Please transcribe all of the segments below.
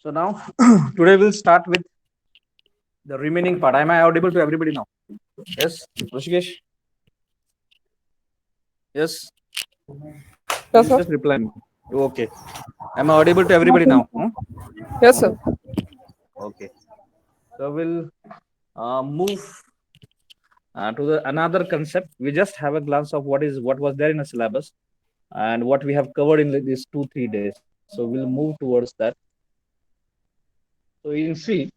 So now, today we'll start with the remaining part. Am I audible to everybody now? Yes, Rishikesh. Yes, Yes, please sir. just reply me. Okay. Am I audible to everybody now? Yes, sir. Okay. So we'll move to the another concept. We just have a glance of what was there in a syllabus and what we have covered in these 2 3 days. So we'll move towards that. So you can see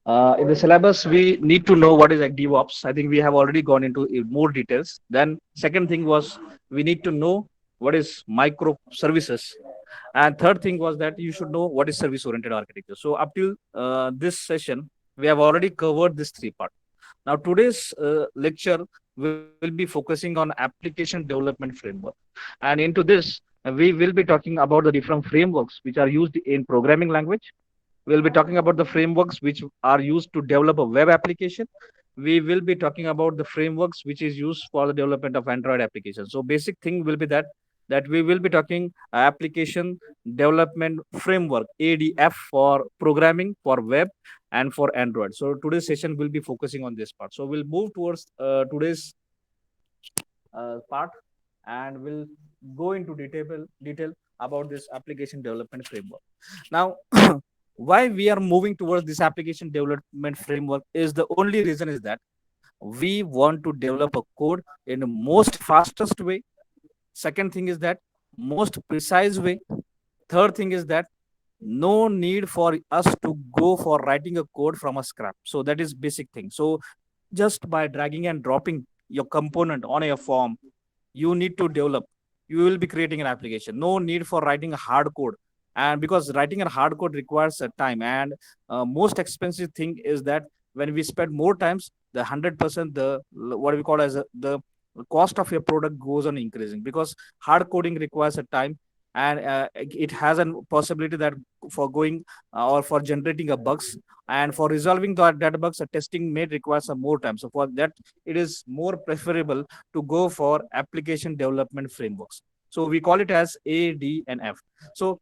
in the syllabus, we need to know what is like DevOps. I think we have already gone into more details. Then second thing was we need to know what is microservices, and third thing was that you should know what is service-oriented architecture. So up till this session, we have already covered this three part. Now today's lecture will be focusing on application development framework, and into this we will be talking about the different frameworks which are used in programming language. We'll be talking about the frameworks which are used to develop a web application. We will be talking about the frameworks which is used for the development of Android applications. So basic thing will be that we will be talking application development framework ADF for programming for web and for Android. So today's session will be focusing on this part. So we'll move towards today's part, and we'll go into detail about this application development framework. Now, why we are moving towards this application development framework is the only reason is that we want to develop a code in the most fastest way. Second thing is that most precise way. Third thing is that no need for us to go for writing a code from a scrap. So that is basic thing. So just by dragging and dropping your component on a form, you need to develop, you will be creating an application. No need for writing a hard code. And because writing a hard code requires a time, and most expensive thing is that when we spend more times, the 100% the what we call as the cost of your product goes on increasing, because hard coding requires a time, and it has a possibility that for going or for generating a bugs, and for resolving that bugs, a testing may require some more time. So for that, it is more preferable to go for application development frameworks. So we call it as A, D, and F. So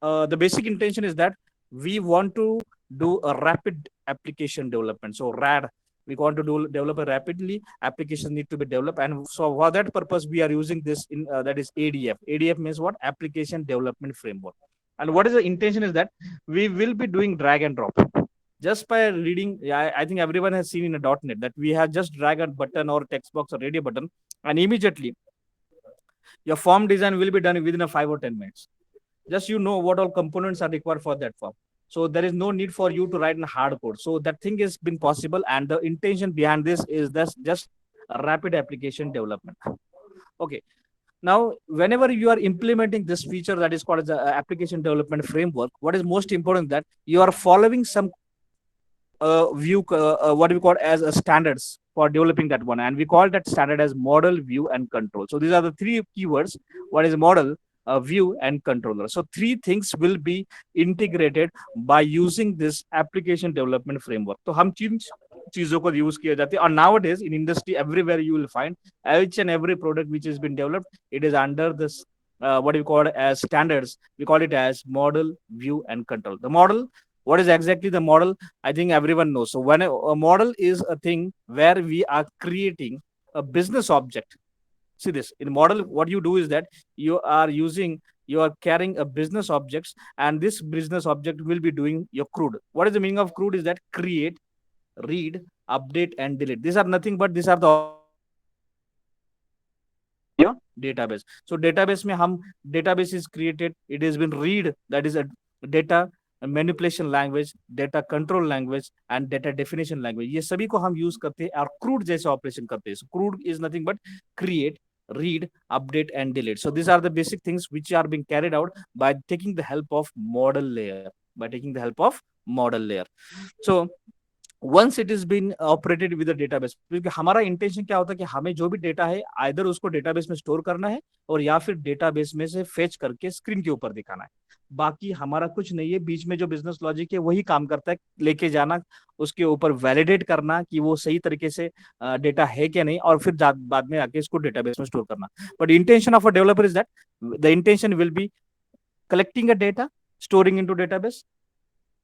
the basic intention is that we want to do a rapid application development. So RAD, we want to develop a rapidly application need to be developed, and so for that purpose we are using this in that is ADF. ADF means what? Application development framework. And what is the intention is that we will be doing drag and drop just by reading. Yeah, I think everyone has seen in a .NET that we have just drag a button or text box or radio button, and immediately your form design will be done within a 5 or 10 minutes. Just you know what all components are required for that form. So there is no need for you to write in hard code. So that thing has been possible, and the intention behind this is that just a rapid application development. Okay. Now, whenever you are implementing this feature that is called as the application development framework, what is most important that you are following some view, what we call as a standards for developing that one, and we call that standard as model, view, and control. So these are the three keywords. What is model, view, and controller? So three things will be integrated by using this application development framework. तो हम तीन चीजों को use किया जाते हैं, और nowadays in industry everywhere you will find each and every product which has been developed, it is under this what we call as standards. We call it as model, view, and control. The model, what is exactly the model? I think everyone knows. So when a model is a thing where we are creating a business object. See this in model, what you do is that you are carrying a business objects, and this business object will be doing your CRUD. What is the meaning of CRUD? Is that create, read, update, and delete. These are nothing but these are the your database. So database में हम database is created, it has been read, that is a data manipulation language, data control language, and data definition language. ये सभी को हम use करते हैं और CRUD जैसे ऑपरेशन करते हैं. So CRUD is nothing but create, read, update, and delete. So these are the basic things which are being carried out by taking the help of model layer. By taking the help of model layer. So once it is been operated with database, क्योंकि हमारा intention क्या होता है कि हमें जो भी data है आइदर उसको डेटाबेस में स्टोर करना है, और या फिर डेटाबेस में से फेच करके स्क्रीन के ऊपर दिखाना है. बाकी हमारा कुछ नहीं है. बीच में जो बिजनेस लॉजिक है वही काम करता है, लेके जाना, उसके ऊपर वैलिडेट करना कि वो सही तरीके से डेटा है क्या नहीं, और फिर बाद में आके इसको डेटाबेस में स्टोर करना. But intention of a developer is that the intention will be collecting a data, storing into database,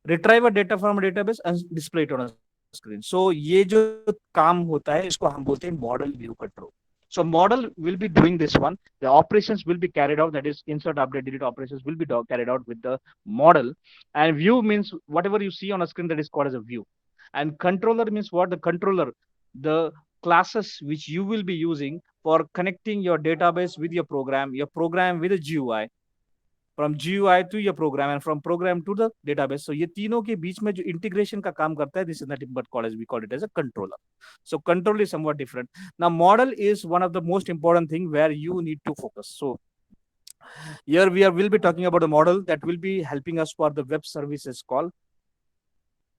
retrieve a data from a database and display it on a screen. So ये जो काम होता है इसको हम बोलते हैं model view control. So model will be doing this one. The operations will be carried out. That is insert, update, delete operations will be carried out with the model. And view means whatever you see on a screen that is called as a view. And controller means what? The controller, the classes which you will be using for connecting your database with your program with a GUI, from GUI to your program and from program to the database. So ये तीनों के बीच में जो integration का काम करता है, this is nothing but called as, we call it as a controller. So control is somewhat different. Now model is one of the most important thing where you need to focus. So here will be talking about a model that will be helping us for the web services call.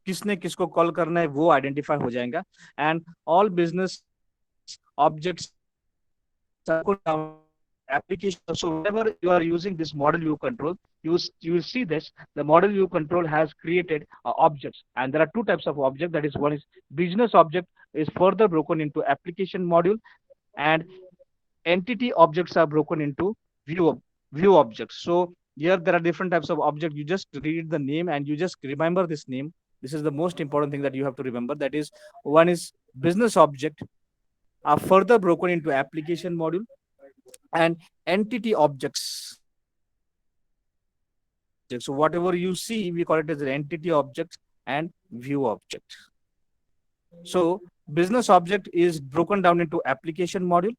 किसने किसको call करना है वो identify हो जाएगा, and all business objects application. So whenever you are using this model view control, you will see this. The model view control has created objects, and there are two types of object. That is, one is business object is further broken into application module, and entity objects are broken into view objects. So here there are different types of object. You just read the name and you just remember this name. This is the most important thing that you have to remember. That is, one is business object are further broken into application module and entity objects. So whatever you see, we call it as an entity object and view object. So business object is broken down into application module,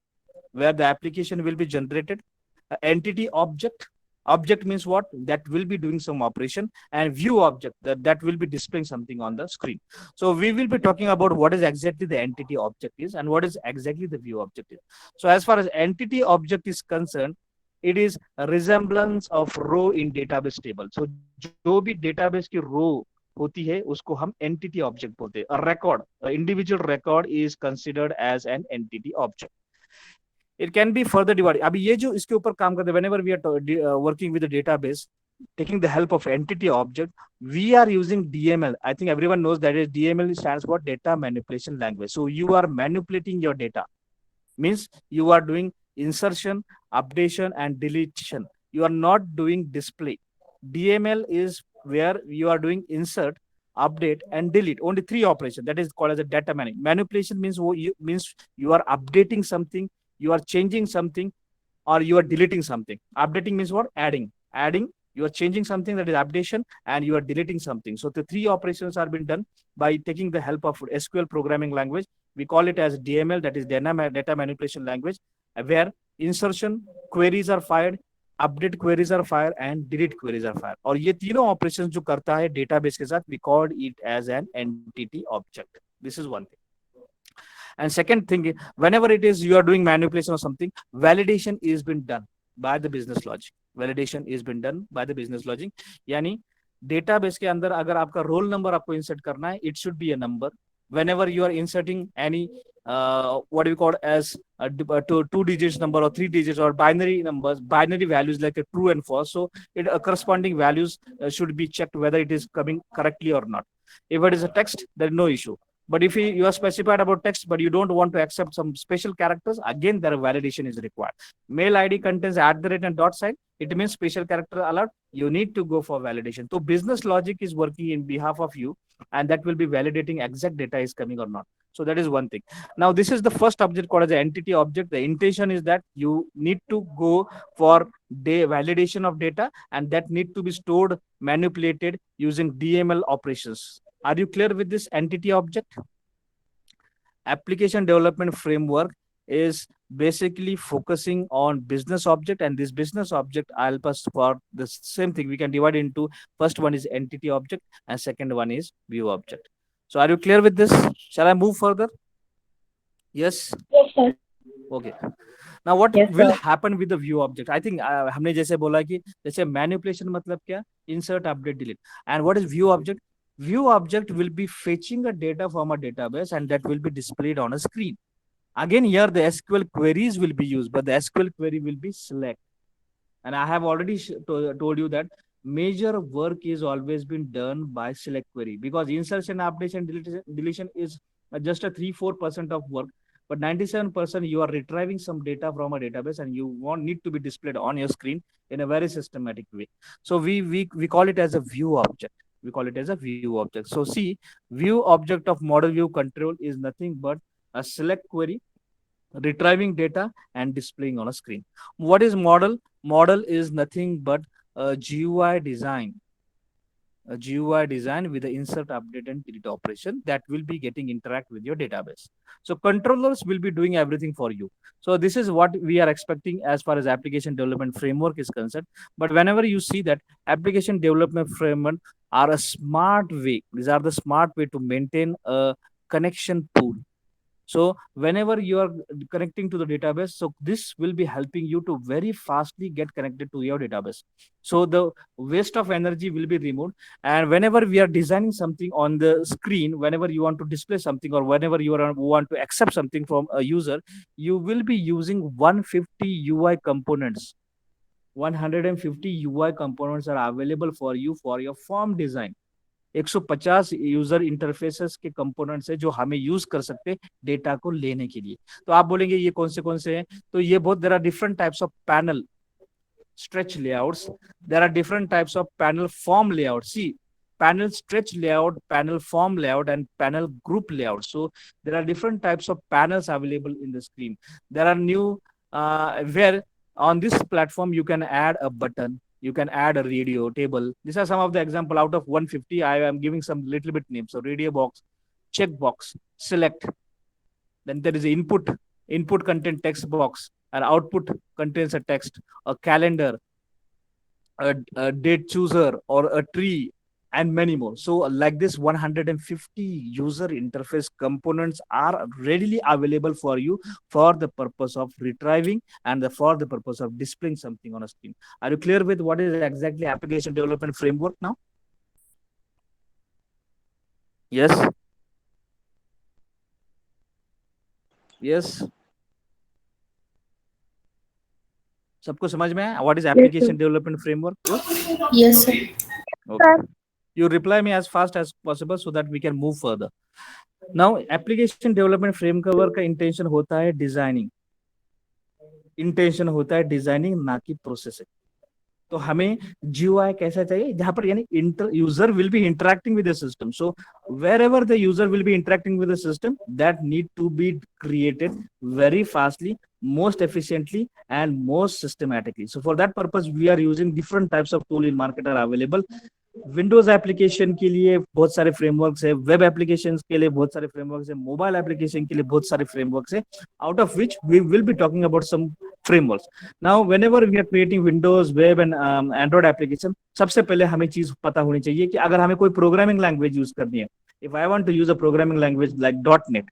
where the application will be generated. Entity object means what? That will be doing some operation, and view object that will be displaying something on the screen. So we will be talking about what is exactly the entity object is and what is exactly the view object is. So as far as entity object is concerned, it is a resemblance of row in database table. So जो भी database की row होती है उसको हम entity object बोलते हैं. A record, an individual record is considered as an entity object. It can be further divided. अभी ये जो इसके ऊपर काम करते हैं, whenever we are working with the database, taking the help of entity object, we are using DML. I think everyone knows that is DML stands for data manipulation language. So you are manipulating your data, means you are doing insertion, updation, and deletion. You are not doing display. DML is where you are doing insert, update, and delete. Only three operations. That is called as a data manipulation. Means you are updating something, you are changing something, or you are deleting something. Updating means what? Adding. You are changing something, that is updation, and you are deleting something. So the three operations are being done by taking the help of SQL programming language. We call it as DML, that is data manipulation language, where insertion queries are fired, update queries are fired, and delete queries are fired. और ये तीनों operations जो करता है database के साथ, we called it as an entity object. This is one thing. And second thing, whenever it is you are doing manipulation or something, validation is been done by the business logic. Validation is been done by the business logic. यानी database के अंदर अगर आपका roll number आपको insert करना है, it should be a number. Whenever you are inserting any what do we call as two digits number or three digits or binary numbers, binary values like a true and false. So it corresponding values should be checked whether it is coming correctly or not. If it is a text, there is no issue. But if you are specified about text, but you don't want to accept some special characters, again, their validation is required. Mail ID contains @ and dot sign. It means special character alert. You need to go for validation. So business logic is working in behalf of you, and that will be validating exact data is coming or not. So that is one thing. Now, this is the first object called as the entity object. The intention is that you need to go for validation of data, and that need to be stored, manipulated using DML operations. Are you clear with this entity object? Application development framework is basically focusing on business object, and this business object help us for the same thing. We can divide into first one is entity object and second one is view object. So are you clear with this? Shall I move further? Yes? Yes, sir. Okay. Now what Yes, will sir. happen with the view object? I think हमने जैसे बोला कि जैसे manipulation मतलब क्या? Insert, update, delete. And what is view object? View object will be fetching a data from a database and that will be displayed on a screen. Again, here the SQL queries will be used, but the SQL query will be select. And I have already told you that major work is always been done by select query, because insertion, updation, deletion is just a 3-4% of work, but 97% you are retrieving some data from a database and you need to be displayed on your screen in a very systematic way. So we call it as a view object. We call it as a view object. So see, view object of model view control is nothing but a select query, retrieving data and displaying on a screen. What is model? Model is nothing but a GUI design, a GUI design with the insert, update, and delete operation that will be getting interact with your database. So controllers will be doing everything for you. So this is what we are expecting as far as application development framework is concerned. But whenever you see that application development framework are a smart way, these are the smart way to maintain a connection pool. So whenever you are connecting to the database, so this will be helping you to very fastly get connected to your database. So the waste of energy will be removed. And whenever we are designing something on the screen, whenever you want to display something or whenever you want to accept something from a user, you will be using 150 UI components. 150 UI components are available for you for your form design. 150 user interfaces के components है जो हमें use कर सकते हैं data को लेने के लिए। तो आप बोलेंगे ये कौन से हैं? तो ये बहुत there are different types of panel stretch layouts. There are different types of panel form layout. See, panel stretch layout, panel form layout, and panel group layout. So there are different types of panels available in the screen. There are new where on this platform you can add a button, you can add a radio table. These are some of the example out of 150. I am giving some little bit names. So radio box, checkbox, select. Then there is a input content text box, and output contains a text, a calendar, a date chooser, or a tree, and many more. So like this 150 user interface components are readily available for you for the purpose of retrieving and for the purpose of displaying something on a screen. Are you clear with what is exactly application development framework now? Yes. Yes. सबको समझ में आया? What is application development framework? Yes, sir. Okay. You reply me as fast as possible so that we can move further. Now, application development framework का intention होता है designing. Intention होता है designing, ना कि processing. तो हमें GUI कैसा चाहिए जहां पर यानी user will be interacting with the system. So wherever the user will be interacting with the system, that need to be created very fastly, most efficiently, and most systematically. So for that purpose, we are using different types of tool in market are available. Windows application के लिए बहुत सारे frameworks है, web applications के लिए बहुत सारे frameworks है, मोबाइल एप्लीकेशन के लिए बहुत सारे फ्रेमवर्क्स है, out of which we will be talking about some frameworks. Now whenever we are creating Windows web and Android application, सबसे पहले हमें चीज पता होनी चाहिए कि अगर हमें कोई प्रोग्रामिंग लैंग्वेज यूज करनी है, if I want to use a programming language like .NET,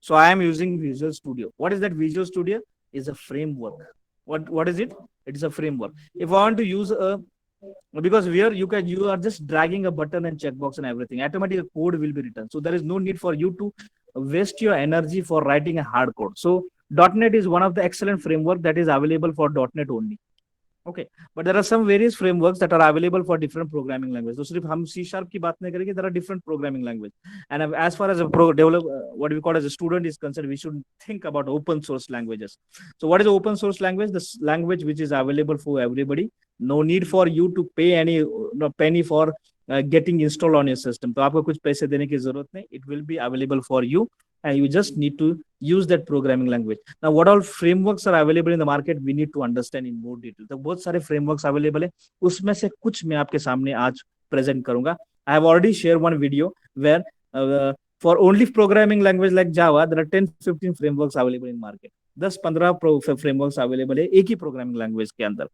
so I am using Visual Studio. What is that Visual Studio? Is a framework. What is it? It is a framework. If I want to use a, because here you are just dragging a button and checkbox and everything, automatic code will be written. So there is no need for you to waste your energy for writing a hard code. So .NET is one of the excellent framework that is available for .NET only. Okay, but there are some various frameworks that are available for different programming languages. So सिर्फ हम C# की बात नहीं करेंगे, there are different programming language. And as far as a what we call as a student is concerned, we should think about open source languages. So what is open source language? The language which is available for everybody. No need for you to pay any penny for getting installed on your system. तो आपको कुछ पैसे देने की जरूरत नहीं. It will be available for you, and you just need to use that programming language. Now, what all frameworks are available in the market, we need to understand in more detail. तो बहुत सारे frameworks available है, उसमें से कुछ मैं आपके सामने आज present करूंगा. I have already shared one video where for only programming language like Java, there are 10-15 frameworks available in market. 10-15 frameworks available है एक ही programming language के अंदर.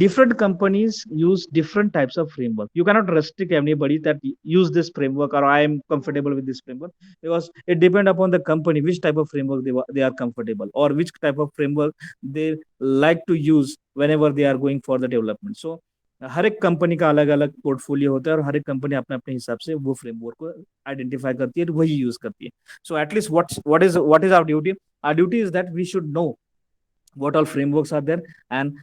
Different companies use different types of framework. You cannot restrict anybody that use this framework or I am comfortable with this framework, because it depends upon the company which type of framework they are comfortable or which type of framework they like to use whenever they are going for the development. So हर एक company का अलग अलग portfolio होता है और हर एक company अपने अपने हिसाब से वो फ्रेमवर्क को आइडेंटिफाई करती है, वही यूज करती है. So at least what is our duty? Our duty is that we should know what all frameworks are there, and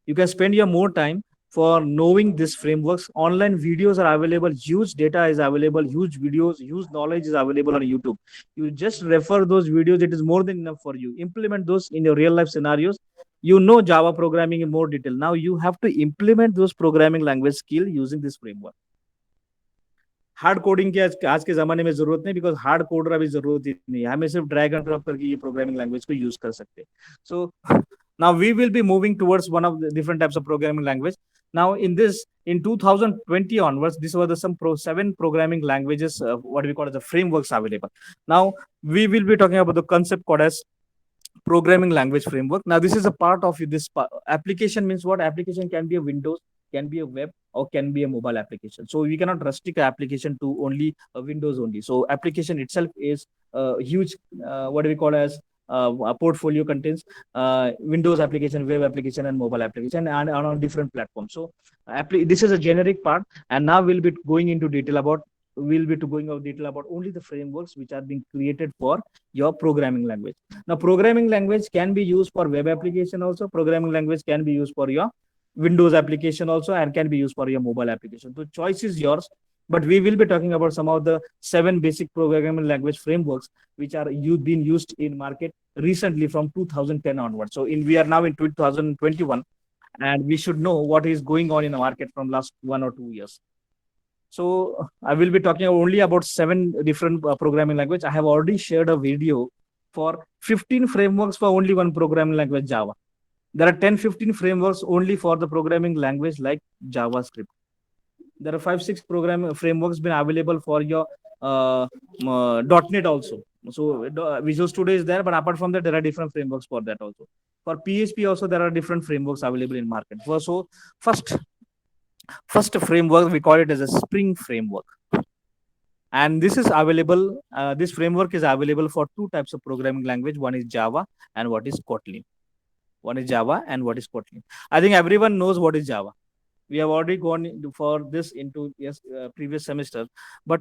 you can spend your more time for knowing these frameworks. Online videos are available, huge data is available, huge videos, huge knowledge is available on YouTube. You just refer those videos, it is more than enough for you. Implement those in your real life scenarios. You know Java programming in more detail. Now you have to implement those programming language skill using this framework. Hard coding की आज के जमाने में जरूरत नहीं, because hard coder अभी जरूरत ही नहीं है, हमें सिर्फ ड्रैग एंड ड्रॉप करके ये प्रोग्रामिंग लैंग्वेज को यूज कर सकते हैं. सो now we will be moving towards one of the different types of programming language. Now in 2020 onwards, these were the seven programming languages, what we call as the frameworks available. Now we will be talking about the concept called as programming language framework. Now this is a part of this application. Means what? Application can be a Windows, can be a web, or can be a mobile application. So we cannot restrict application to only Windows only. So application itself is a huge, what do we call as, a portfolio contains Windows application, web application, and mobile application, and on different platforms. So this is a generic part, and now we'll be going into detail about only the frameworks which are being created for your programming language. Now, programming language can be used for web application also. Programming language can be used for your Windows application also, and can be used for your mobile application. So choice is yours. But we will be talking about some of the 7 basic programming language frameworks which are being used in market recently from 2010 onwards. So we are now in 2021, and we should know what is going on in the market from last 1 or 2 years. So I will be talking only about 7 different programming language. I have already shared a video for 15 frameworks for only one programming language, Java. There are 10-15 frameworks only for the programming language like JavaScript. There are 5-6 program frameworks been available for your .NET also. So Visual Studio is there, but apart from that, there are different frameworks for that also. For PHP also, there are different frameworks available in market. So first framework, we call it as a Spring framework. And this is available, this framework is available for 2 types of programming language. One is Java and what is Kotlin. I think everyone knows what is Java. We have already gone for this into previous semester, but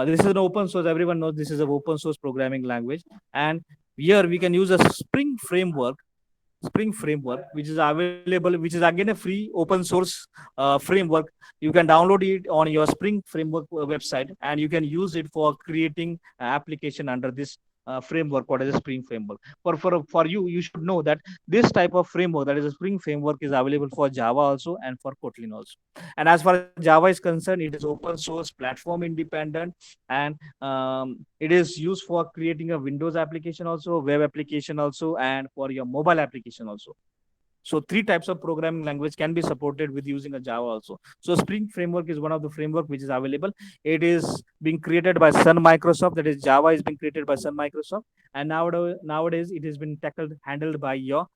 this is an open source. Everyone knows this is an open source programming language. And here we can use a Spring framework, which is available, which is again a free open source framework. You can download it on your Spring framework website, and you can use it for creating application under this framework, what is a Spring framework. For you should know that this type of framework, that is a Spring framework, is available for Java also and for Kotlin also. And as far as Java is concerned, it is open source, platform independent, and it is used for creating a Windows application also, web application also, and for your mobile application also. So 3 types of programming language can be supported with using a Java also. So Spring framework is one of the framework which is available. It is being created by Sun Microsoft. That is, Java is being created by Sun Microsoft, and nowadays it has been handled by your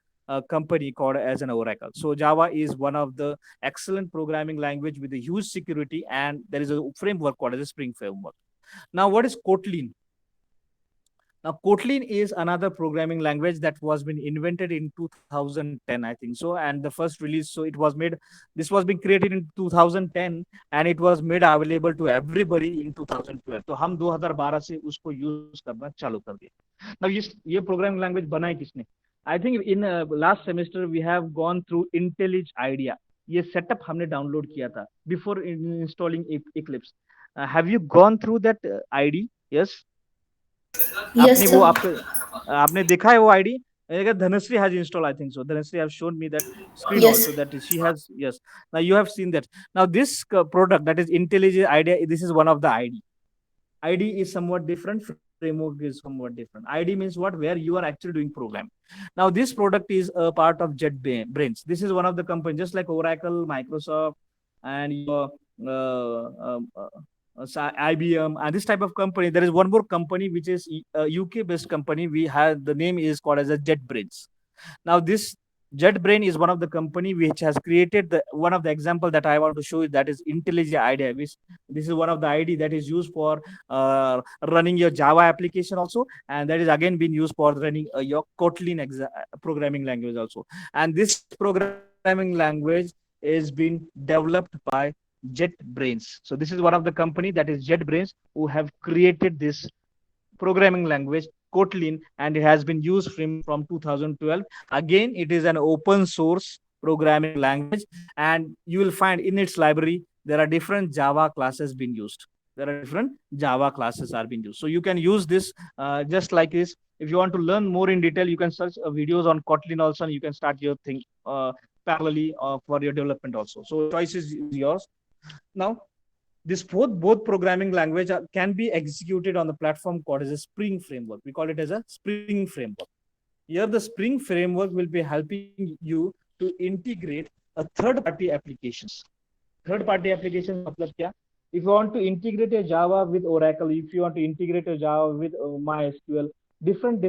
company called as an Oracle. So Java is one of the excellent programming language with a huge security, and there is a framework called as a Spring framework. Now, what is Kotlin? Now, Kotlin is another programming language that was been invented in 2010, I think so. And the first release, so this was being created in 2010, and it was made available to everybody in 2012. तो हम 2012 से उसको use करना चालू कर दिया. Now, ये programming language बनाई किसने? I think in last semester we have gone through IntelliJ IDEA. ये setup हमने download किया था before installing Eclipse. Have you gone through that ID? Yes. Yes, आपने sir. वो आपने देखा है वो ID? Dhanasri has installed, I think so. Dhanasri has shown me that screen Yes. also, that she has. Yes. Now you have seen that. Now this product, that is IntelliJ IDEA, this is one of the ID. ID is somewhat different. Framework is somewhat different. ID means what? Where you are actually doing program. Now this product is a part of JetBrains. This is one of the companies, just like Oracle, Microsoft, and your IBM, and this type of company. There is one more company which is a UK-based company. We have, the name is called as a JetBrains. Now this JetBrain is one of the company which has created one of the example that I want to show you, that is IntelliJ IDEA. This is one of the ID that is used for running your Java application also, and that is again being used for running your Kotlin programming language also. And this programming language is being developed by JetBrains. So this is one of the company, that is JetBrains, who have created this programming language Kotlin, and it has been used from 2012. Again, it is an open source programming language, and you will find in its library there are different Java classes being used. So you can use this just like this. If you want to learn more in detail, you can search videos on Kotlin also, and you can start your thing parallelly for your development also. So choice is yours. Now, This both programming language can be executed on the platform called as a Spring framework. We call it as a Spring framework. Here, the Spring framework will be helping you to integrate a third-party applications. Third-party applications, matlab kya? If you want to integrate a Java with Oracle, if you want to integrate a Java with MySQL, different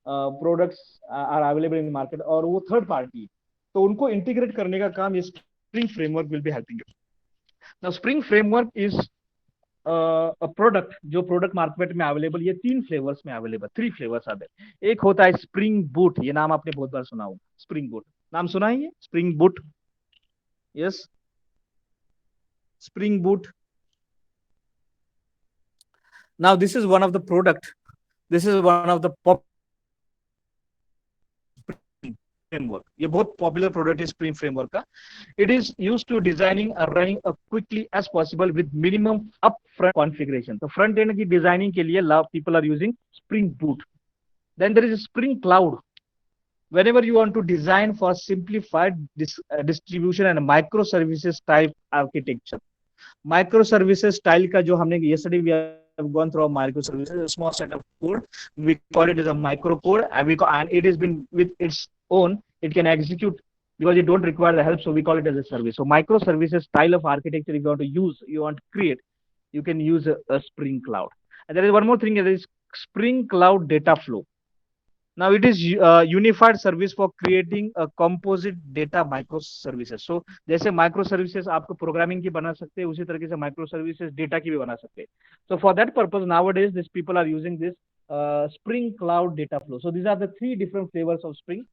products are available in the market, और वो third party, तो उनको integrate करने का काम ये Spring framework will be helping you. Now, Spring framework is a product जो product market में अवेलेबल, ये 3 फ्लेवर्स में अवेलेबल, 3 फ्लेवर्स आते हैं. एक होता है स्प्रिंग बूट, ये नाम आपने बहुत बार सुना होगा. स्प्रिंग बूट नाम सुना है, ये Spring Boot. Yes, Spring Boot. Now this is one of the product, this is one of the framework. ये बहुत पॉपुलर प्रोडक्ट है स्प्रिंग फ्रेमवर्क का. It is used to designing और running quickly as possible with minimum upfront configuration. तो front end की designing के लिए people are using Spring Boot. Then there is Spring Cloud. Whenever you want to design for simplified distribution and microservices type architecture. Microservices style का जो हमने yesterday we have gone through microservices, a small set of code. We call it as a microcode, and it has been with its own. It can execute because it don't require the help, so we call it as a service. So microservices style of architecture, if you want to use, you want to create, you can use a Spring Cloud. And there is one more thing, that is Spring Cloud Data Flow. Now it is unified service for creating a composite data microservices. So जैसे microservices आपको programming की बना सकते हैं, उसी तरीके से microservices data की भी बना सकते हैं. So for that purpose nowadays these people are using this Spring Cloud Data Flow. So these are the 3 different flavors of Spring.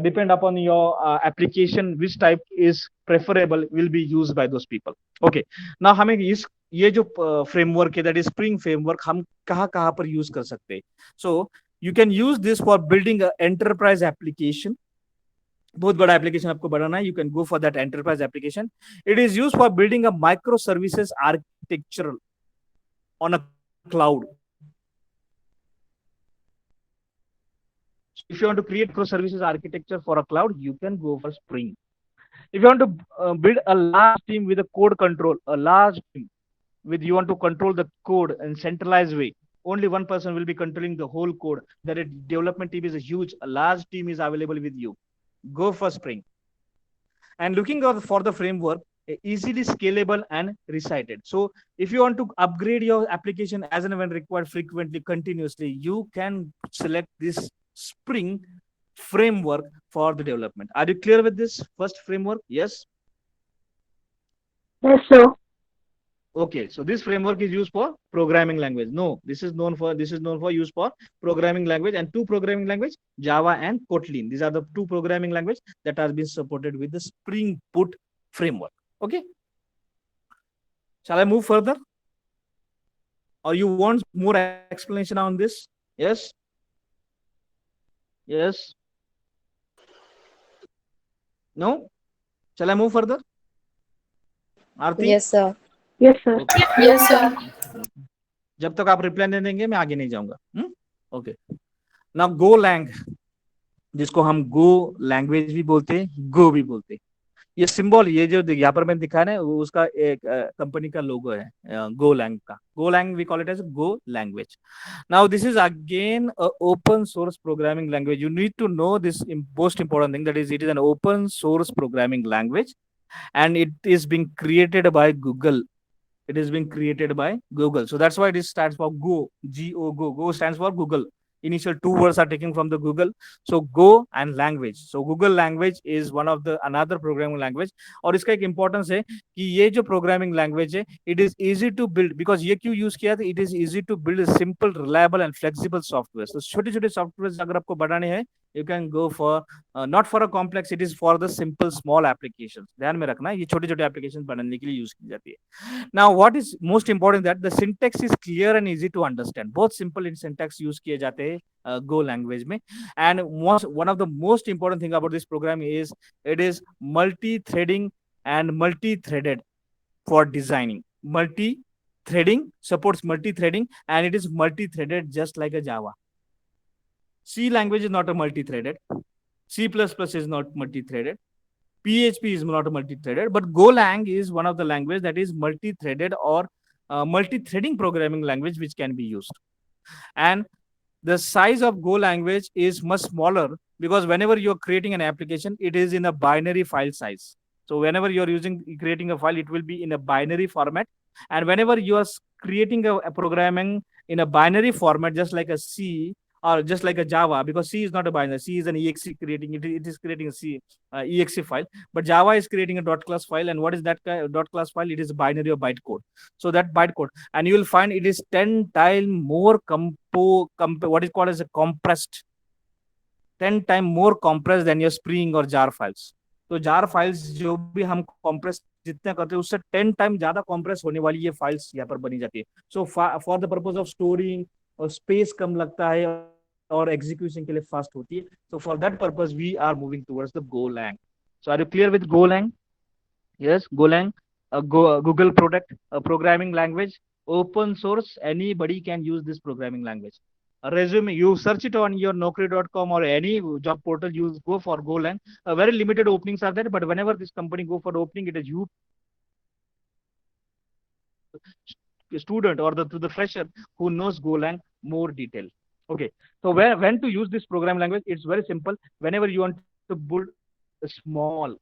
Depend upon your application, which type is preferable will be used by those people. Okay. Now हमें ये जो framework है, that is Spring framework, हम कहाँ पर use कर सकते हैं? So you can use this for building an enterprise application. बहुत बड़ा application आपको बनाना है, you can go for that enterprise application. It is used for building a microservices architecture on a cloud. If you want to create microservices architecture for a cloud, you can go for Spring. If you want to build a large team with a code control, a large team with you want to control the code in centralized way, only one person will be controlling the whole code. That development team is a huge, a large team is available with you. Go for Spring. And looking for the framework, easily scalable and recited. So if you want to upgrade your application as and when required, frequently, continuously, you can select this Spring framework for the development. Are you clear with this first framework? Yes? Yes, sir. Okay, so this framework is used for programming language. No, this is known for use for programming language, and 2 programming language, Java and Kotlin. These are the 2 programming language that has been supported with the Spring Boot framework. Okay. Shall I move further? Or you want more explanation on this? Yes. Yes. No. Shall I move further? Aarti? Yes, sir. Yes, sir. Okay. Yes, sir. जब तक आप reply नहीं देंगे मैं आगे नहीं जाऊंगा. Okay. Now Golang, जिसको हम गो लैंग्वेज भी बोलते हैं, गो भी बोलते हैं. ये सिंबल, ये जो यहाँ पर मैंने दिखाया ना, वो उसका एक कंपनी का लोगो है, गोलैंग का. Golang we call it as Go language. Now this is again open source programming language. You need to know this most important thing, that is it is an open source programming language and it is being created by Google. It is being created by Google. So that's why this stands for Go. G-O, Go. Go stands for Google. Initial 2 words are taken from the Google. So Go and language. So Google language is one of the another programming language. और इसका एक importance है कि ये जो programming language है, it is easy to build, because ये क्यों use किया था? It is easy to build a simple, reliable and flexible software. So छोटे-छोटे software अगर आपको बनाने हैं, you can go for not for a complex, it is for the simple small applications. ध्यान में रखना, ये छोटे-छोटे applications बनाने के लिए use की जाती है. Now what is most important that the syntax is clear and easy to understand. बहुत simple in syntax use किए जाते हैं Go language में. And one of the most important thing about this program is it is multi-threading and multi-threaded for designing. Multi-threading supports multi-threading, and it is multi-threaded just like a Java. C language is not a multi-threaded. C++ is not multi-threaded. PHP is not multi-threaded, but Golang is one of the language that is multi-threaded or multi-threading programming language which can be used. And the size of Go language is much smaller because whenever you're creating an application, it is in a binary file size. So whenever you're creating a file, it will be in a binary format. And whenever you are creating a programming in a binary format, just like a C or just like a Java, because C is not a binary, C is an exe creating it is creating a C exe file, but Java is creating a dot class file. And what is that dot class file? It is a binary or bytecode. So that bytecode, and you will find it is 10 times more what is called as a compressed, 10 times more compressed than your Spring or jar files. तो jar files जो भी हम compress जितना करते हैं उससे 10 time ज्यादा compress होने वाली ये files यहाँ पर बनी जाती है. So for the purpose of storing और space कम लगता है और execution के लिए fast होती है. So for that purpose we are moving towards the Golang. So are you clear with Golang? Yes, Golang, a Google product, a programming language, open source. Anybody can use this programming language. A resume, you search it on your Naukri.com or any job portal, you go for Golang. Very limited openings are there, but whenever this company go for opening, it is you student or to the fresher who knows Golang more detail. Okay, so when to use this programming language? It's very simple. Whenever you want to build a small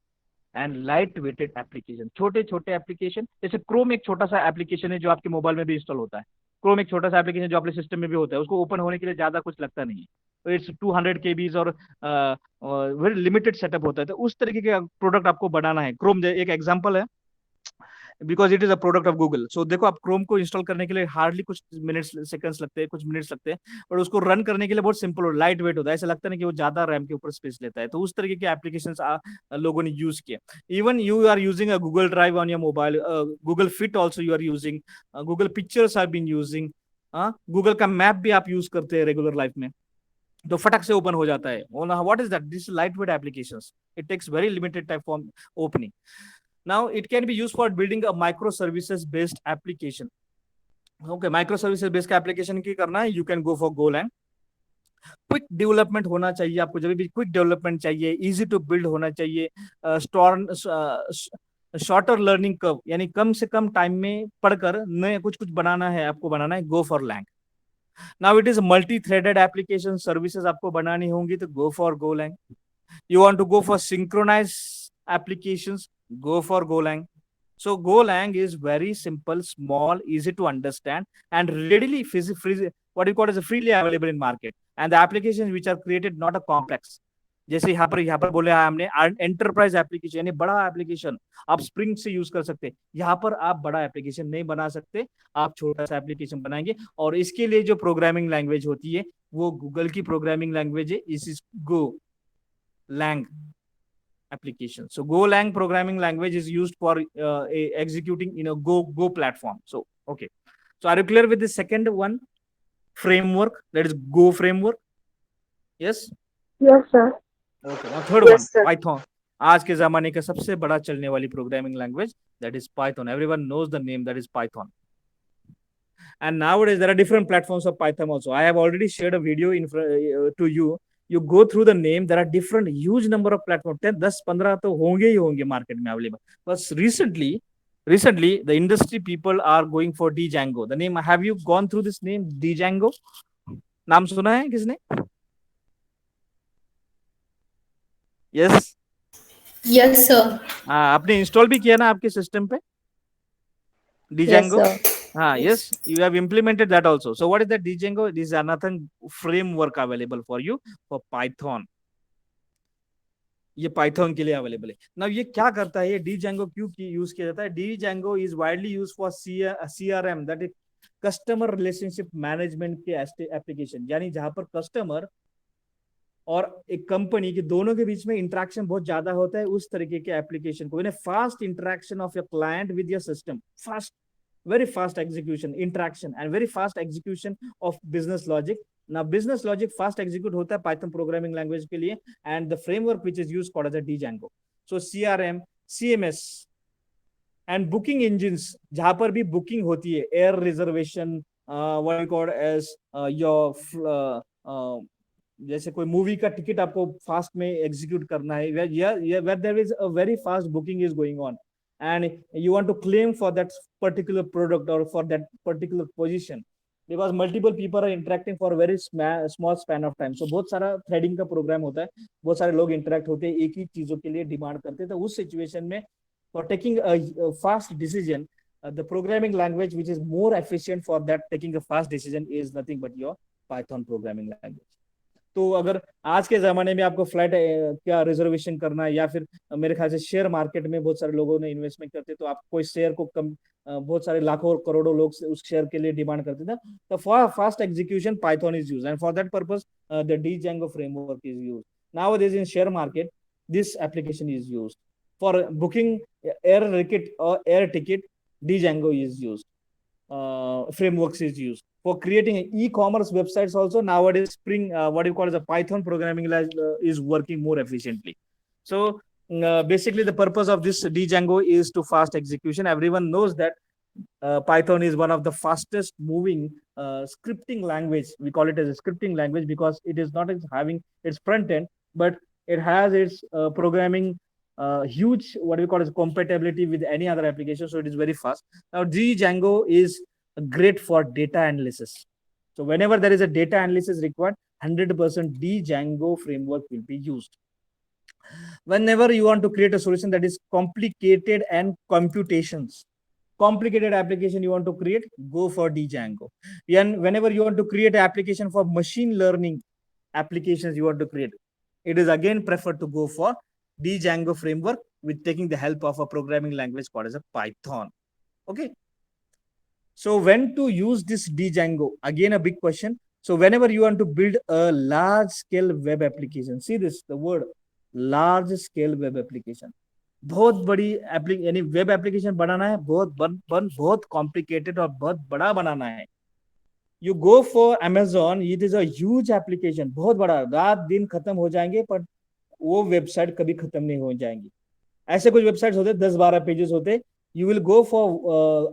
and light weighted application, छोटे छोटे application, जैसे Chrome एक छोटा सा application है जो आपके mobile में भी इंस्टॉल होता है. क्रोम एक छोटा सा एप्लीकेशन जो अपने सिस्टम में भी होता है, उसको ओपन होने के लिए ज्यादा कुछ लगता नहीं है. तो इट्स 200 केबीज और वेरी लिमिटेड सेटअप होता है. तो उस तरीके का प्रोडक्ट आपको बनाना है. क्रोम एक एग्जांपल है because it is a product of Google. So देखो, आप क्रोम को इंस्टॉल करने के लिए हार्डली कुछ मिनट्स सेकंड्स लगते हैं, कुछ मिनट्स लगते हैं, और उसको रन करने के लिए बहुत सिंपल और लाइट वेट होता है. ऐसा लगता नहीं कि वो ज्यादा रैम के ऊपर स्पेस लेता है. तो उस तरीके के एप्लीकेशंस लोगों ने यूज किए. Even you are using a Google Drive on your mobile, Google Fit also you are using, Google Pictures are been using, Google का मैप भी आप यूज करते हैं रेगुलर लाइफ में, तो फटक से ओपन हो जाता है. What is that? This light weight applications. It takes very limited time for opening. Now it can be used for building a microservices based application. Okay, microservices based application की करना है, you can go for Golang. Quick development होना चाहिए आपको. जब भी quick development चाहिए, easy to build होना चाहिए, शॉर्टर लर्निंग कर्व, यानी कम से कम टाइम में पढ़कर नए कुछ बनाना है, आपको बनाना है, go for Lang. Now it is multi threaded application services आपको बनानी होंगी, तो go for Golang. You want to go for synchronized applications, go for Golang. So Golang is very simple, small, easy to understand, and readily what you call as a freely available in market. And the applications which are created not a complex. जैसे यहाँ पर बोले हमने enterprise application, यानी बड़ा application आप spring से use कर सकते हैं. यहाँ पर आप बड़ा एप्लीकेशन नहीं बना सकते, आप छोटा सा एप्लीकेशन बनाएंगे. और इसके लिए जो प्रोग्रामिंग लैंग्वेज होती है वो गूगल की प्रोग्रामिंग लैंग्वेज है. इस Golang application. So Golang programming language is used for executing in a Go platform. So okay, so are you clear with the second one framework, that is Go framework? Yes. Yes, sir. Okay, now third Yes, one, sir. Python. आज के जमाने का सबसे बड़ा चलने वाली programming language, that is Python. Everyone knows the name, that is Python. And nowadays there are different platforms of Python also. I have already shared a video to you. You go through the name, there are different huge number of platforms, 10 10 15 तो होंगे ही होंगे market में available. बस recently the industry people are going for Django. The name, have you gone through this name, Django? नाम सुना है किसने? Yes. Yes, sir. आपने इंस्टॉल भी किया ना आपके सिस्टम पे Django? Yes, sir. Yes, you have implemented that also. So what is that Django? This is another framework available for you for Python. ये Python के लिए अवेलेबल है. Now ये क्या करता है, ये Django क्यों यूज किया जाता है? Django is widely used for CRM, that is customer relationship management के एप्लीकेशन, यानी जहां पर कस्टमर और एक कंपनी के दोनों के बीच में इंटरेक्शन बहुत ज्यादा होता है, उस तरीके के एप्लीकेशन को, fast interaction of your client with your system, fast, very fast execution, interaction, and very fast execution of business logic. Now business logic fast execute होता है Python programming language के लिए, and the framework which is used called as a Django. So CRM, CMS and booking engines, जहां पर भी booking होती है, air reservation, what you call as your जैसे कोई मूवी का टिकट आपको फास्ट में एग्जीक्यूट करना है, where there is a very fast booking is going on and you want to claim for that particular product or for that particular position because multiple people are interacting for a very small span of time. So बहुत सारा threading का programme होता है, बहुत सारे लोग interact होते हैं, एक ही चीजों के लिए डिमांड करते हैं. तो उस सिचुएशन में for taking a fast decision, the programming language which is more efficient for that taking a fast decision is nothing but your Python programming language. तो अगर आज के जमाने में आपको फ्लाइट क्या रिजर्वेशन करना है या फिर मेरे ख्याल से शेयर मार्केट में बहुत सारे लोगों ने इन्वेस्टमेंट करते, तो आप कोई शेयर को कम बहुत सारे लाखों करोड़ों लोग उस शेयर के लिए डिमांड करते थे, तो for fast execution Python is used and for that purpose the Django framework is used. Nowadays in share market this application is used. For booking air ticket, Django is used. Frameworks is used. For creating e-commerce websites also nowadays Spring, what you call as a Python programming is working more efficiently. So basically the purpose of this Django is to fast execution. Everyone knows that Python is one of the fastest moving scripting language. We call it as a scripting language because it is not having its front end, but it has its programming huge what we call as compatibility with any other application. So it is very fast. Now Django is great for data analysis. So whenever there is a data analysis required, 100% Django framework will be used. Whenever you want to create a solution that is complicated and computations, complicated application you want to create, go for Django. And whenever you want to create an application for machine learning applications you want to create, it is again preferred to go for Django framework with taking the help of a programming language called as a Python. Okay. So when to use this Django? Again, a big question. So whenever you want to build a large scale web application, see this, the word large scale web application. बहुत बड़ी यानी web application बनाना है, बहुत complicated और बहुत बड़ा बनाना है. You go for Amazon, it is a huge application, बहुत बड़ा, रात दिन खत्म हो जाएंगे पर वो वेबसाइट कभी खत्म नहीं हो जाएंगी. ऐसे कुछ वेबसाइट्स होते 10-12 पेजेस होते. You will go for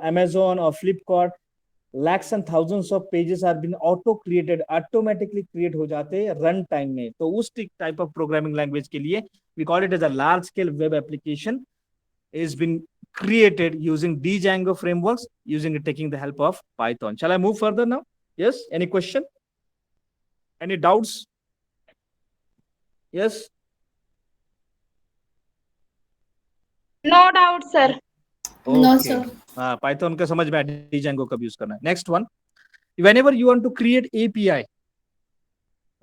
Amazon or Flipkart, lakhs and thousands of pages have been automatically create हो जाते हैं रन टाइम में. तो उस टाइप ऑफ प्रोग्रामिंग लैंग्वेज के लिए we call it as a large scale web application is been created using Django frameworks, taking the help of Python. Shall I move further now? Yes, any question, any doubts? Yes, No doubt, sir. No, okay. sir. Python का समझ में आया, Django कब use करना है. Next one, whenever you want to create API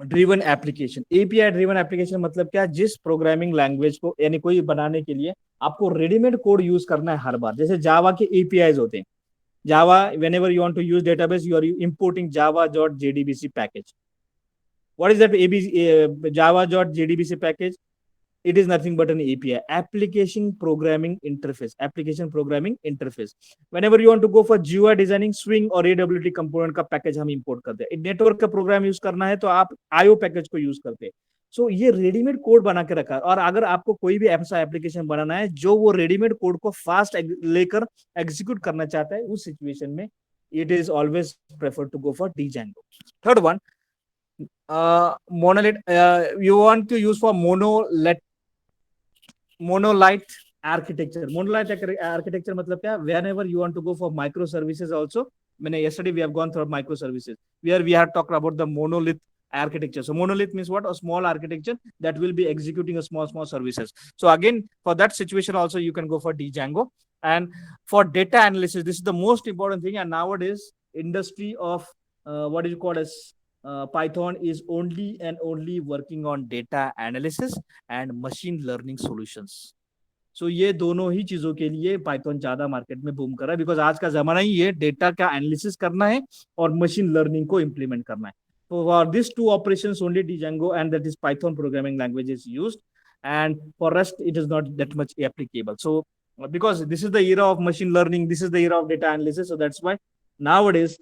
driven application. API driven application मतलब क्या, जिस प्रोग्रामिंग लैंग्वेज को यानी कोई बनाने के लिए आपको रेडीमेड कोड यूज करना है हर बार. जैसे जावा के एपीआईज होते हैं. जावा, whenever you want to use database, you are importing java.jdbc package. What is that java.jdbc package? It is nothing but an API, application programming interface. Whenever you want to go for GUI designing, Swing or AWT component का package हम import करते हैं. Network का program use करना है तो आप IO package को यूज करते हैं. सो ये रेडीमेड कोड बना के रखा है. और अगर आपको कोई भी ऐसा एप्लीकेशन बनाना है जो वो रेडीमेड कोड को फास्ट लेकर एग्जीक्यूट करना चाहता है, उस सिचुएशन में it is always preferred to go for Django. Third one, monolith. You want to use for monolith architecture. Monolith architecture मतलब क्या? Whenever you want to go for microservices also. Yesterday we have gone through microservices where we have talked about the monolith architecture. So monolith means what? A small architecture that will be executing a small services. So again, for that situation also you can go for Django. And for data analysis, this is the most important thing. And nowadays industry of what is called as Python is only and only working on data analysis and machine learning solutions. So ये दोनों ही चीजों के लिए Python ज्यादा market में boom कर रहा है, बिकॉज आज का जमाना ही ये डेटा का एनालिसिस करना है और मशीन लर्निंग को इम्प्लीमेंट करना है. So for these two operations only Django and that is Python programming language is used, and for rest it is not that much applicable. So because this is the era of machine learning, this is the era of data analysis, so that's why nowadays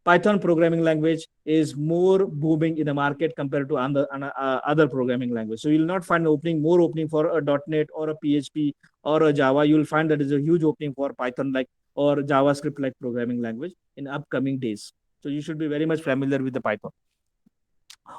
Python programming language is more booming in the market compared to other programming language. So you will not find more opening for a .NET or a PHP or a Java. You will find that is a huge opening for Python like or JavaScript like programming language in upcoming days. So you should be very much familiar with the Python.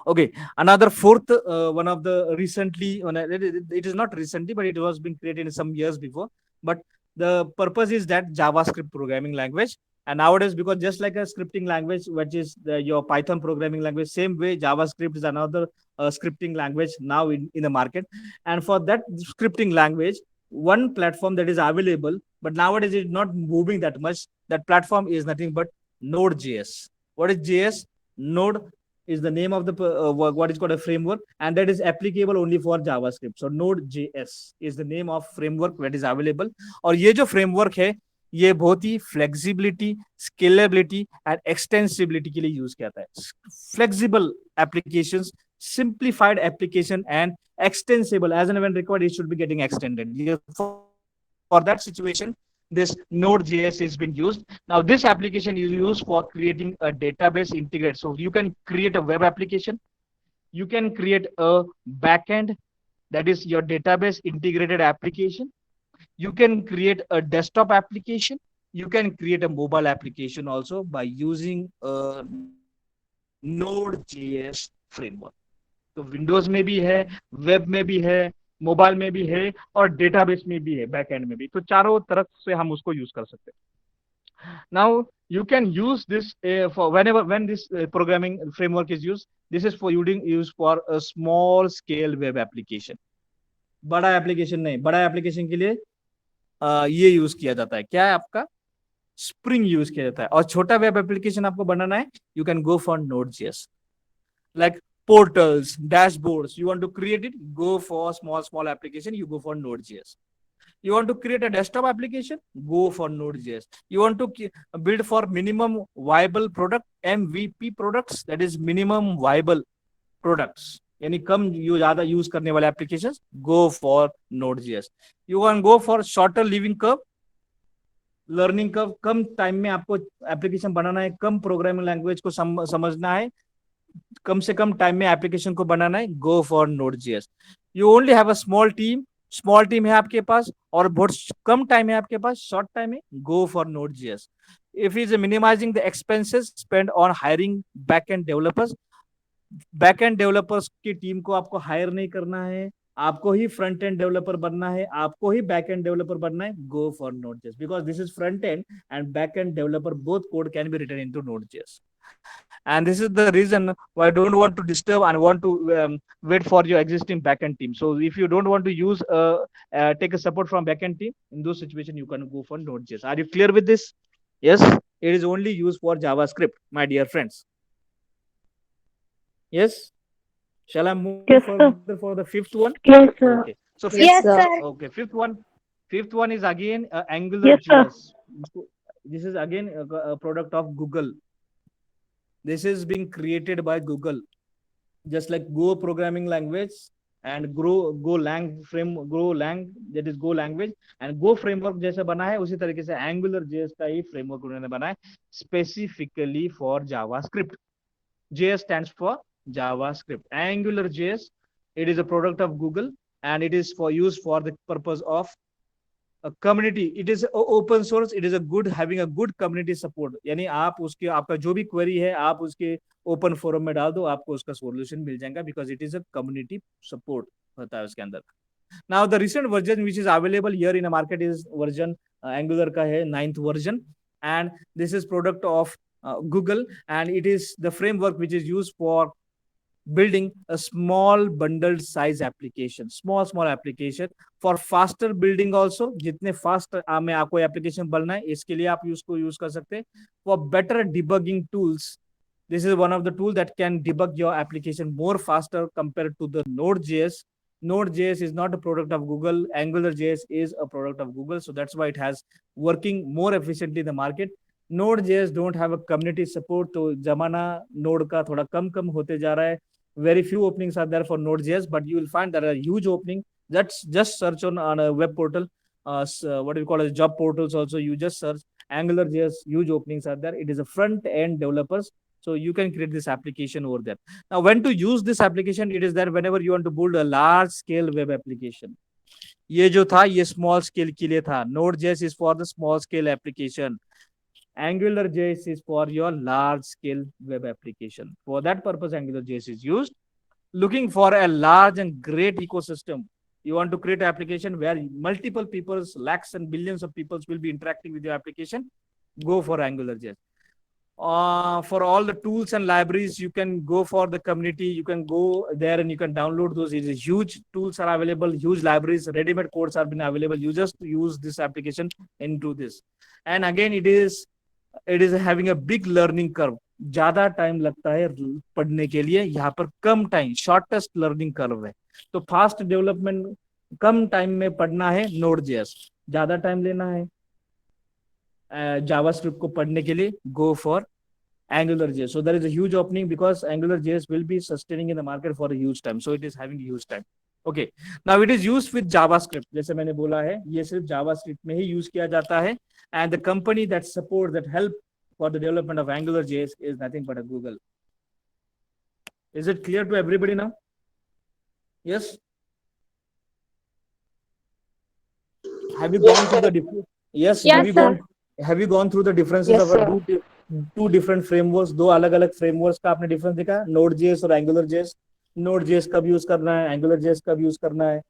Okay, another fourth, one of the recently, it is not recently, but it was being created some years before. But the purpose is that JavaScript programming language. And nowadays, because just like a scripting language, which is your Python programming language, same way JavaScript is another scripting language now in the market. And for that scripting language, one platform that is available, but nowadays it's not moving that much. That platform is nothing but Node.js. What is JS? Node is the name of the what is called a framework, and that is applicable only for JavaScript. So Node.js is the name of framework that is available. और ये जो framework है, ये बहुत ही flexibility, scalability and extensibility के लिए use किया जाता है. Flexible applications, simplified application and extensible as and when required, it should be getting extended. For that situation, this Node.js is being used. Now, this application is used for creating a database integrate. So you can create a web application. You can create a backend, that is your database integrated application. You can create a desktop application. You can create a mobile application also by using a Node.js framework. तो Windows में भी है, web में भी है, mobile में भी है और डेटाबेस में भी है, बैक एंड में भी. तो चारों तरफ से हम उसको यूज कर सकते हैं. Now you can use this for whenever when this programming framework is used. This is for used for a small scale web application. बड़ा एप्लीकेशन नहीं, बड़ा एप्लीकेशन के लिए ये यूज किया जाता है. क्या है आपका? स्प्रिंग यूज किया जाता है. और छोटा वेब एप्लीकेशन आपको बनाना है, you can go for Node.js. Like portals, dashboards, you want to create it, go for small application, you go for Node.js. You want to create a desktop application, go for Node.js. You want to build for minimum viable product, MVP products, that is minimum viable products, यानी कम ज्यादा use करने वाले applications, go for Node.js. You want go for shorter living curve, learning curve, come time में आपको application बनाना है, कम programming language को समझना है, कम से कम टाइम में एप्लीकेशन को बनाना है, go for Node.js. You only have a small team है आपके पास और बहुत कम टाइम है आपके पास, शॉर्ट टाइम है, go for Node.js. If is minimising the expenses spend on hiring backend developers. Backend developers की टीम को आपको हायर नहीं करना है, आपको ही फ्रंट एंड डेवलपर बनना है, आपको ही बैक एंड डेवलपर बनना है, go for Node.js, because this is front end and back end developer, both code can be written into Node.js. And this is the reason why I don't want to disturb and want to wait for your existing backend team. So if you don't want to use take a support from backend team, in those situations you can go for Node.js. Are you clear with this? Yes, it is only used for JavaScript, my dear friends. Yes, shall I move Yes, further for the fifth one? Yes, sir. Okay, so Yes, sir. okay, fifth one is again AngularJS. This is again a product of Google. This is being created by Google, just like Go programming language and Golang, that is Go language, and Go framework जैसे बना है, उसी तरीके से AngularJS का ही framework उन्होंने बना है specifically for JavaScript. JS stands for JavaScript. AngularJS, it is a product of Google and it is for use for the purpose of a community. It is open source. It is a good, having a good community support. यानी आप उसके, आपका जो भी query है आप उसके open forum में डाल दो, आपको उसका सॉल्यूशन मिल जाएगा, because it is a community support होता है उसके अंदर. Now the recent version which is available here in market is version angular का है 9th version, and this is product of Google, and it is the framework which is used for building a small bundled size application, small application for faster building also. जितने fast में आपको application बनना है, इसके लिए आप उसको use कर सकते हैं. For better debugging tools, this is one of the tools that can debug your application more faster compared to the Node.js. Node.js is not a product of Google. AngularJS is a product of Google, so that's why it has working more efficiently in the market. Node.js don't have a community support, तो जमाना Node का थोड़ा कम होते जा रहा है. Very few openings are there for Node.js, but you will find there are huge opening. That's just search on a web portal, what do you call it, job portals also. You just search AngularJS, huge openings are there. It is a front end developers, so you can create this application over there. Now, when to use this application, it is there whenever you want to build a large scale web application. ये जो था ये small scale के लिए था. Node.js is for the small scale application. AngularJS is for your large scale web application. For that purpose, AngularJS is used. Looking for a large and great ecosystem. You want to create an application where multiple people, lakhs and billions of people will be interacting with your application. Go for AngularJS. For all the tools and libraries, you can go for the community. You can go there and you can download those. It is huge tools are available, huge libraries, ready-made codes are been available. You just use this application into this. And again, it is having a big learning curve. ज्यादा time लगता है पढ़ने के लिए, यहाँ पर कम time, shortest learning curve है. तो फास्ट डेवलपमेंट, कम टाइम में पढ़ना है Node.js, ज्यादा टाइम लेना है जावास्क्रिप्ट को पढ़ने के लिए, go for AngularJS. So there is a huge opening because AngularJS will be sustaining in the market for a huge time. So it is having a huge time. Okay. Now it is used with JavaScript. जैसे मैंने बोला है, ये सिर्फ JavaScript में ही use किया जाता है. And the company that supports, that help for the development of AngularJS is nothing but a Google. Is it clear to everybody now? Yes. Have you gone through the difference? Yes. Yes, sir. Have you gone through the differences Yes, of sir. two different frameworks? दो अलग अलग frameworks का आपने difference देखा, Node.js और AngularJS. Node.js कब use करना है, AngularJS कब यूज करना है.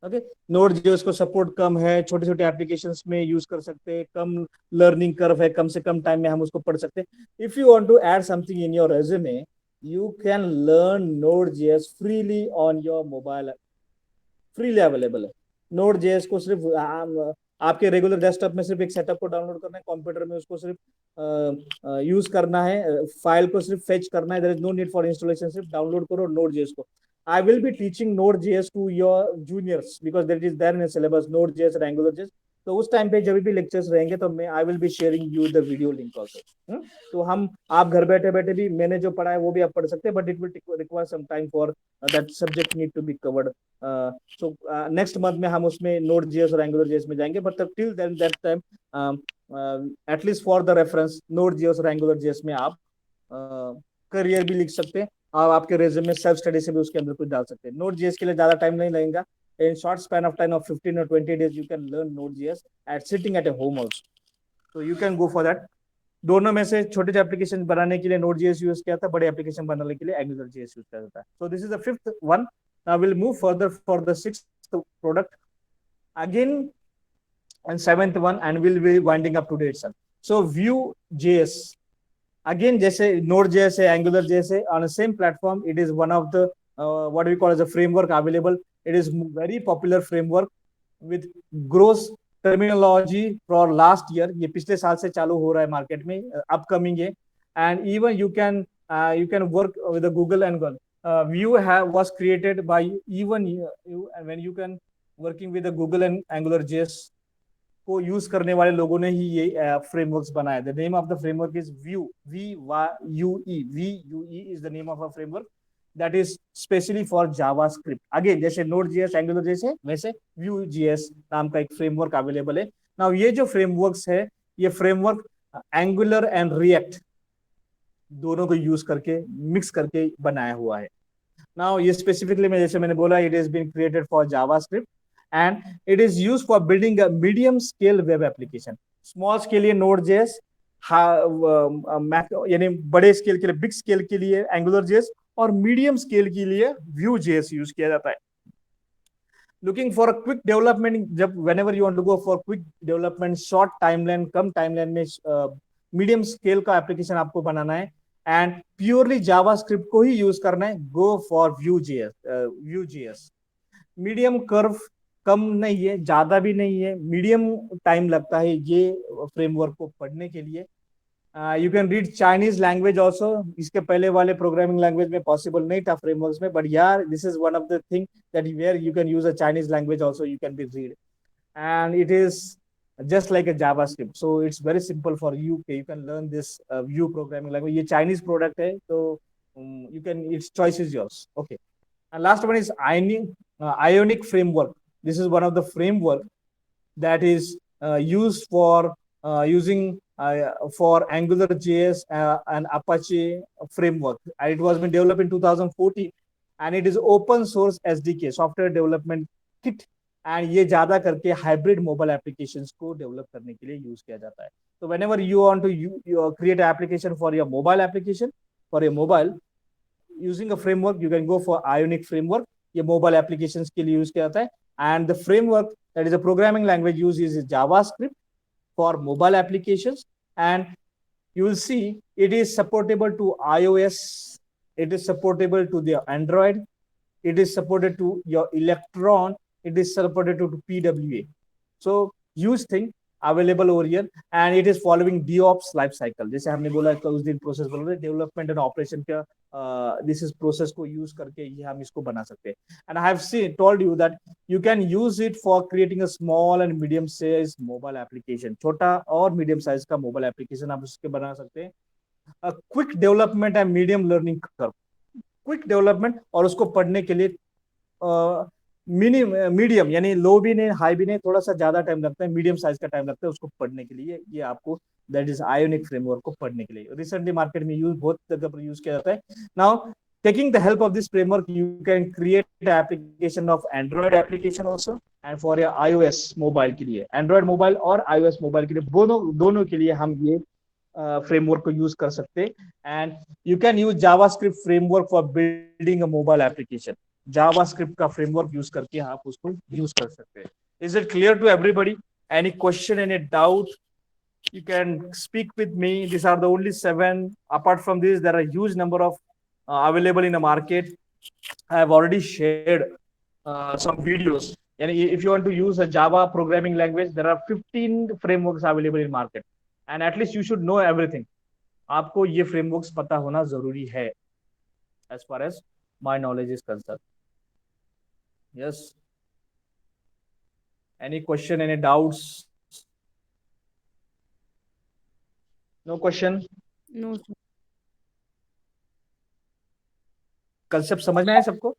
ओके. Node.js को सपोर्ट कम है, छोटे छोटे एप्लीकेशंस में यूज कर सकते हैं, कम लर्निंग कर्व है, कम से कम टाइम में हम उसको पढ़ सकते हैं. If you want to add something in your resume, you can learn Node.js freely on your mobile. Freely available है. Node.js को सिर्फ आपके रेगुलर डेस्कटॉप में सिर्फ एक सेटअप को डाउनलोड करना है, कंप्यूटर में उसको सिर्फ यूज करना है, फाइल को सिर्फ फेच करना है. There is no need for installation. सिर्फ डाउनलोड करो Node.js को. I will be teaching Node.js to your juniors because that is there in the syllabus, Node.js and AngularJS. तो उस टाइम पे जब भी लेक्चर्स रहेंगे तो मैं I will be sharing you the video link also. तो हम आप घर बैठे बैठे भी मैंने जो पढ़ा है वो भी आप पढ़ सकते हैं, but it will require some time for that subject need to be covered. So next month में हम उसमें Node.js और AngularJS में जाएंगे, but till then that time at least for the reference Node.js और AngularJS में आप करियर भी लिख सकते हैं और आपके रेज्यूमे में सेल्फ स्टडी से भी उसके अंदर कुछ डाल सकते हैं. Node.js के लिए ज्यादा टाइम नहीं लगेगा. In short span of time of 15 or 20 days, you can learn Node.js at sitting at a home also. So you can go for that. दोनों में से छोटे एप्लीकेशन बनाने के लिए Node.js यूज किया था, बड़े एप्लीकेशन बनाने के लिए AngularJS यूज किया जाता है. So this is the fifth one. Now we'll move further for the sixth product again and seventh one, and we'll be winding up today itself. So Vue.js. Again, जैसे Node.js है, AngularJS है, on the same platform, it is one of the what we call as a framework available. It is very popular framework with gross terminology for last year. ये पिछले साल से चालू हो रहा है मार्केट में, upcoming है. And even you can work with the Google and Google. Vue was created by even you, and when you can working with the Google and AngularJS को यूज करने वाले लोगों ने ही ये फ्रेमवर्क्स बनाया. The name of the framework is Vue. VUE. VUE is the name of a framework that is specially for JavaScript. Again, जैसे Node.js, AngularJS है, वैसे Vue.js नाम का एक फ्रेमवर्क अवेलेबल है. नाउ ये जो फ्रेमवर्क्स है, ये फ्रेमवर्क Angular एंड React दोनों को यूज करके मिक्स करके बनाया हुआ है. नाउ ये स्पेसिफिकली मैं जैसे मैंने बोला, it is been created for JavaScript and it is used for building a medium scale web application. Small scale लिए Node.js, यानी बड़े स्केल के लिए, बिग स्केल के लिए AngularJS, और मीडियम स्केल के लिए Vue.js यूज किया जाता है. Looking for a quick development, जब whenever you want to go for quick development, short timeline, come timeline में मीडियम स्केल का एप्लीकेशन आपको बनाना है एंड प्योरली JavaScript को ही यूज करना है, go for Vue.js. Medium curve कम नहीं है, ज्यादा भी नहीं है, मीडियम टाइम लगता है ये फ्रेमवर्क को पढ़ने के लिए. You can read Chinese language also. इसके पहले वाले प्रोग्रामिंग लैंग्वेज में पॉसिबल नहीं था फ्रेमवर्क्स में, बट यार this is one of the thing that where you can use a Chinese language also, you can be read, and it is just like a JavaScript. So it's very simple for you. You can learn this Vue programming language. ये Chinese product है, so you can, its choice is yours. Okay. And last one is Ionic framework. This is one of the framework that is used for using for AngularJS and Apache framework. And it was been developed in 2014, and it is open source SDK, software development kit. And ये ज्यादा करके hybrid mobile applications को develop करने के लिए use किया जाता है. So whenever you want to create an application for your mobile application, for your mobile, using a framework, you can go for Ionic framework. ये mobile applications के लिए use किया जाता है. And the framework, that is a programming language used, is JavaScript for mobile applications. And you will see it is supportable to iOS, it is supportable to the Android, it is supported to your Electron, it is supported to PWA. So huge thing available over here, and it is following DevOps life cycle. जैसे हमने बोला उस दिन process बोल रहे development and operation का this is process को use करके ये हम इसको बना सकते हैं. And I have seen told you that you can use it for creating a small and medium size mobile application. छोटा और मीडियम साइज का मोबाइल एप्लीकेशन आप उसके बना सकते हैं. Quick development and medium learning curve. Quick development और उसको पढ़ने के लिए मीडियम यानी लो भी नहीं हाई भी नहीं, थोड़ा सा ज्यादा टाइम लगता है, मीडियम साइज का टाइम लगता है उसको पढ़ने के लिए. ये आपको दैट इज आयोनिक फ्रेमवर्क को पढ़ने के लिए रिसेंटली मार्केट में यूज बहुत जगह पर यूज किया जाता है. Now taking the help of this framework you can create application of Android application also and for your iOS mobile के लिए, एंड्रॉइड मोबाइल और iOS मोबाइल के लिए दोनों के लिए हम ये फ्रेमवर्क को यूज कर सकते हैं. And you can use JavaScript framework for building a mobile application. JavaScript का फ्रेमवर्क यूज करके आप उसको यूज कर सकते हैं. Is it clear to everybody? Any question, any doubt, you can speak with me. These are the only 7. Apart from this, there are a huge number of available in the market. I have already shared some videos. And if you want to use a Java programming language, there are 15 frameworks available in market. And at least you should know everything. आपको ये frameworks पता होना जरूरी है, as far as my knowledge is concerned. Yes. Any question, any doubts? No question. No, sir. Concept समझ में आया सबको?